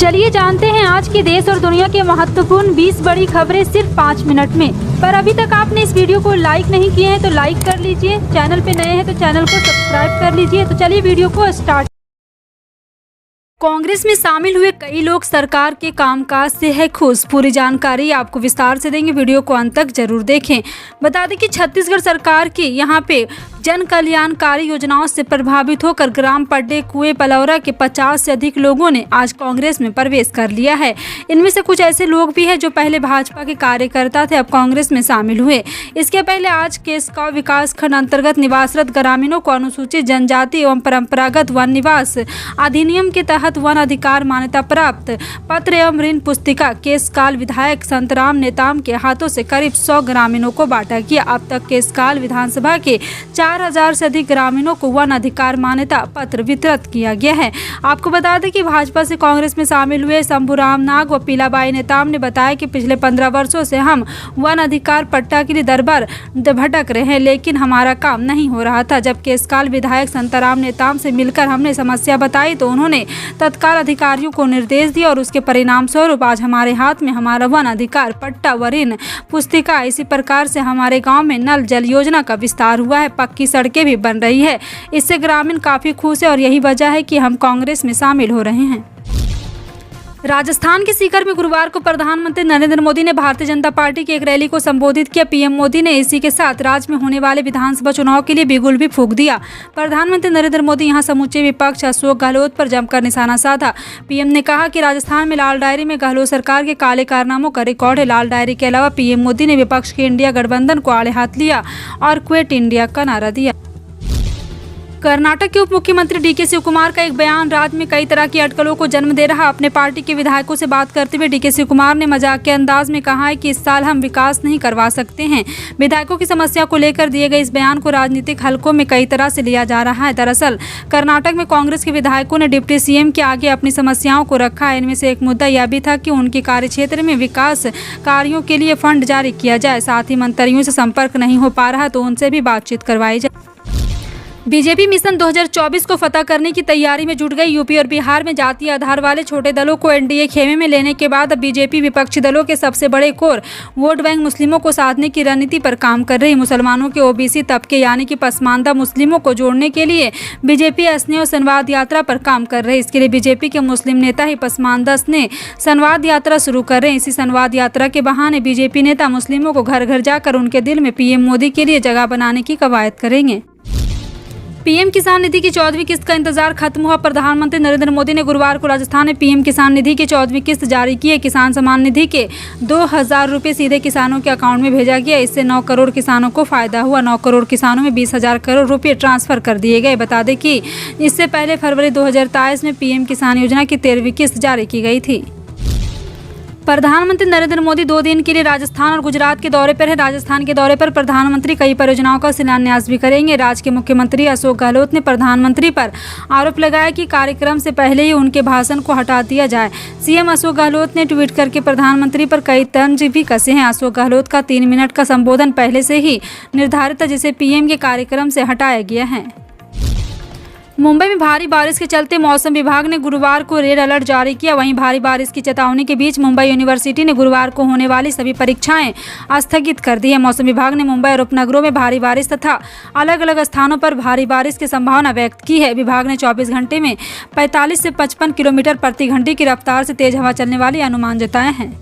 चलिए जानते हैं आज के देश और दुनिया के महत्वपूर्ण 20 बड़ी खबरें सिर्फ 5 मिनट में। पर अभी तक आपने इस वीडियो को लाइक नहीं किए हैं तो लाइक कर लीजिए, चैनल पे नए हैं तो चैनल को सब्सक्राइब कर लीजिए। तो चलिए वीडियो को स्टार्ट। कांग्रेस में शामिल हुए कई लोग सरकार के कामकाज से है खुश। पूरी जानकारी आपको विस्तार से देंगे, वीडियो को अंत तक जरूर देखें। बता दें कि छत्तीसगढ़ सरकार की यहां पे जन कल्याणकारी योजनाओं से प्रभावित होकर ग्राम पड्डे कुएं पलौरा के 50 से अधिक लोगों ने आज कांग्रेस में प्रवेश कर लिया है। इनमें से कुछ ऐसे लोग भी हैं जो पहले भाजपा के कार्यकर्ता थे, अब कांग्रेस में शामिल हुए। इसके पहले आज केशकाव विकास खंड अंतर्गत निवासरत ग्रामीणों को अनुसूचित जनजाति एवं परंपरागत वन निवास अधिनियम के तहत वन अधिकार मान्यता प्राप्त पत्र एवं ऋण पुस्तिका केशकाल विधायक संतराम नेताम के हाथों से करीब 100 ग्रामीणों को बांटा गया। अब तक केशकाल विधानसभा के 4000 से अधिक ग्रामीणों को वन अधिकार मान्यता पत्र वितरित किया गया है। आपको बता दें कि भाजपा से कांग्रेस में शामिल हुए शंभूराम नाग व पीलाबाई नेताम ने बताया कि पिछले 15 वर्षों से हम वन अधिकार पट्टा के लिए दरबार भटक रहे हैं, लेकिन हमारा काम नहीं हो रहा था। जब केशकाल विधायक संतराम नेताम से मिलकर हमने समस्या बताई तो उन्होंने तत्काल अधिकारियों को निर्देश दिया और उसके परिणाम स्वरूप आज हमारे हाथ में हमारा वन अधिकार पट्टा व ऋण पुस्तिका। इसी प्रकार से हमारे गांव में नल जल योजना का विस्तार हुआ है, पक्की सड़कें भी बन रही है। इससे ग्रामीण काफी खुश है और यही वजह है कि हम कांग्रेस में शामिल हो रहे हैं। राजस्थान के सीकर में गुरुवार को प्रधानमंत्री नरेंद्र मोदी ने भारतीय जनता पार्टी की एक रैली को संबोधित किया। पीएम मोदी ने इसी के साथ राज्य में होने वाले विधानसभा चुनाव के लिए बिगुल भी फूंक दिया। प्रधानमंत्री नरेंद्र मोदी यहां समूचे विपक्ष अशोक गहलोत पर जमकर निशाना साधा। पीएम ने कहा कि राजस्थान में लाल डायरी में गहलोत सरकार के काले कारनामों का रिकॉर्ड है। लाल डायरी के अलावा पीएम मोदी ने विपक्ष के इंडिया गठबंधन को आड़े हाथ लिया और क्विट इंडिया का नारा दिया। कर्नाटक के उप मुख्यमंत्री डीके शिव कुमार का एक बयान राज्य में कई तरह की अटकलों को जन्म दे रहा। अपने पार्टी के विधायकों से बात करते हुए डीके शिव कुमार ने मजाक के अंदाज में कहा है कि इस साल हम विकास नहीं करवा सकते हैं। विधायकों की समस्या को लेकर दिए गए इस बयान को राजनीतिक हलकों में कई तरह से लिया जा रहा है। दरअसल कर्नाटक में कांग्रेस के विधायकों ने डिप्टी सीएम के आगे अपनी समस्याओं को रखा है। इनमें से एक मुद्दा यह भी था कि उनके कार्यक्षेत्र में विकास कार्यों के लिए फंड जारी किया जाए। साथ ही मंत्रियों से संपर्क नहीं हो पा रहा तो उनसे भी बातचीत करवाई जाए। बीजेपी मिशन 2024 को फतह करने की तैयारी में जुट गई। यूपी और बिहार में जातीय आधार वाले छोटे दलों को एनडीए खेमे में लेने के बाद अब बीजेपी विपक्षी दलों के सबसे बड़े कोर वोट बैंक मुस्लिमों को साधने की रणनीति पर काम कर रही। मुसलमानों के ओबीसी तबके यानी कि पसमानदा मुस्लिमों को जोड़ने के लिए बीजेपी स्नेह संवाद यात्रा पर काम कर रही है। इसके लिए बीजेपी के मुस्लिम नेता ही पसमानदा स्नेह संवाद यात्रा शुरू कर रहे हैं। इसी संवाद यात्रा के बहाने बीजेपी नेता मुस्लिमों को घर घर जाकर उनके दिल में पीएम मोदी के लिए जगह बनाने की कवायद करेंगे। पीएम किसान निधि की 14वीं किस्त का इंतजार खत्म हुआ। प्रधानमंत्री नरेंद्र मोदी ने गुरुवार को राजस्थान में पीएम किसान निधि की 14वीं किस्त जारी की है। किसान सम्मान निधि के 2000 रुपये सीधे किसानों के अकाउंट में भेजा गया। इससे 9 करोड़ किसानों को फायदा हुआ। 9 करोड़ किसानों में 20,000 करोड़ रुपये ट्रांसफर कर दिए गए। बता दें कि इससे पहले फरवरी 2023 में पीएम किसान योजना की 13वीं किस्त जारी की गई थी। प्रधानमंत्री नरेंद्र मोदी 2 दिन के लिए राजस्थान और गुजरात के दौरे पर है। राजस्थान के दौरे पर प्रधानमंत्री कई परियोजनाओं का शिलान्यास भी करेंगे। राज्य के मुख्यमंत्री अशोक गहलोत ने प्रधानमंत्री पर आरोप लगाया कि कार्यक्रम से पहले ही उनके भाषण को हटा दिया जाए। सीएम अशोक गहलोत ने ट्वीट करके प्रधानमंत्री पर कई तंज भी कसे हैं। अशोक गहलोत का 3 मिनट का संबोधन पहले से ही निर्धारित था, जिसे पीएम के कार्यक्रम से हटाया गया है। मुंबई में भारी बारिश के चलते मौसम विभाग ने गुरुवार को रेड अलर्ट जारी किया। वहीं भारी बारिश की चेतावनी के बीच मुंबई यूनिवर्सिटी ने गुरुवार को होने वाली सभी परीक्षाएं स्थगित कर दी है। मौसम विभाग ने मुंबई और उपनगरों में भारी बारिश तथा अलग अलग स्थानों पर भारी बारिश की संभावना व्यक्त की है। विभाग ने 24 घंटे में 45 से 55 किलोमीटर प्रति घंटे की रफ्तार से तेज हवा चलने वाले अनुमान जताए हैं।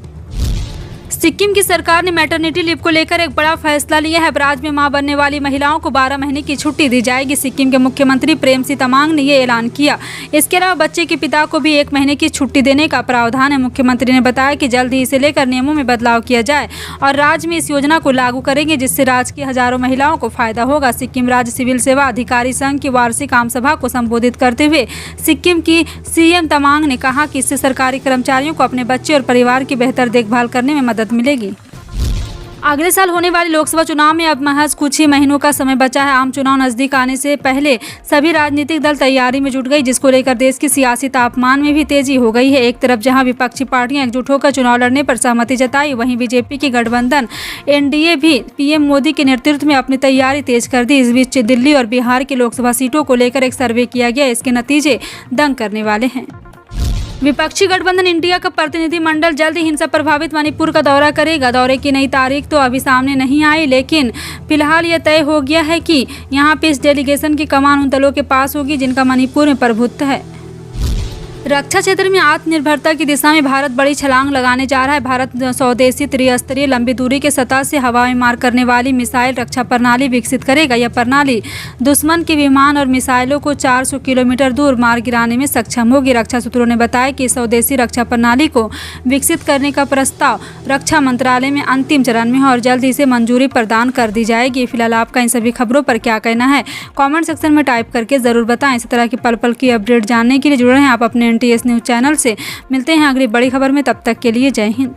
सिक्किम की सरकार ने मैटरनिटी लीव को लेकर एक बड़ा फैसला लिया है। राज्य में मां बनने वाली महिलाओं को 12 महीने की छुट्टी दी जाएगी। सिक्किम के मुख्यमंत्री प्रेमसिंह तमांग ने ये ऐलान किया। इसके अलावा बच्चे के पिता को भी 1 महीने की छुट्टी देने का प्रावधान है। मुख्यमंत्री ने बताया कि जल्द ही इसे लेकर नियमों में बदलाव किया जाए और राज्य में इस योजना को लागू करेंगे, जिससे राज्य की हजारों महिलाओं को फायदा होगा। सिक्किम राज्य सिविल सेवा अधिकारी संघ की वार्षिक आम सभा को संबोधित करते हुए सिक्किम की सीएम तमांग ने कहा कि इससे सरकारी कर्मचारियों को अपने बच्चे और परिवार की बेहतर देखभाल करने में मदद मिलेगी। अगले साल होने वाले लोकसभा चुनाव में अब महज कुछ ही महीनों का समय बचा है। आम चुनाव नजदीक आने से पहले सभी राजनीतिक दल तैयारी में जुट गई, जिसको लेकर देश के सियासी तापमान में भी तेजी हो गई है। एक तरफ जहां विपक्षी पार्टियां एकजुट होकर चुनाव लड़ने पर सहमति जताई, वहीं बीजेपी की गठबंधन एनडीए भी पीएम मोदी के नेतृत्व में अपनी तैयारी तेज कर दी। इस बीच दिल्ली और बिहार की लोकसभा सीटों को लेकर एक सर्वे किया गया। इसके नतीजे दंग करने वाले हैं। विपक्षी गठबंधन इंडिया का प्रतिनिधिमंडल जल्द ही हिंसा प्रभावित मणिपुर का दौरा करेगा। दौरे की नई तारीख तो अभी सामने नहीं आई, लेकिन फिलहाल यह तय हो गया है कि यहां पे इस डेलीगेशन की कमान उन दलों के पास होगी जिनका मणिपुर में प्रभुत्व है। रक्षा क्षेत्र में आत्मनिर्भरता की दिशा में भारत बड़ी छलांग लगाने जा रहा है। भारत स्वदेशी त्रिस्तरीय लंबी दूरी के सतह से हवा में मार करने वाली मिसाइल रक्षा प्रणाली विकसित करेगा। यह प्रणाली दुश्मन के विमान और मिसाइलों को 400 किलोमीटर दूर मार गिराने में सक्षम होगी। रक्षा सूत्रों ने बताया कि स्वदेशी रक्षा प्रणाली को विकसित करने का प्रस्ताव रक्षा मंत्रालय में अंतिम चरण में है और जल्द ही इसे मंजूरी प्रदान कर दी जाएगी। फिलहाल आपका इन सभी खबरों पर क्या कहना है, कमेंट सेक्शन में टाइप करके ज़रूर बताएं। इसी तरह की पल पल की अपडेट जानने के लिए जुड़े हैं आप अपने NTS न्यूज़ चैनल से। मिलते हैं अगली बड़ी खबर में, तब तक के लिए जय हिंद।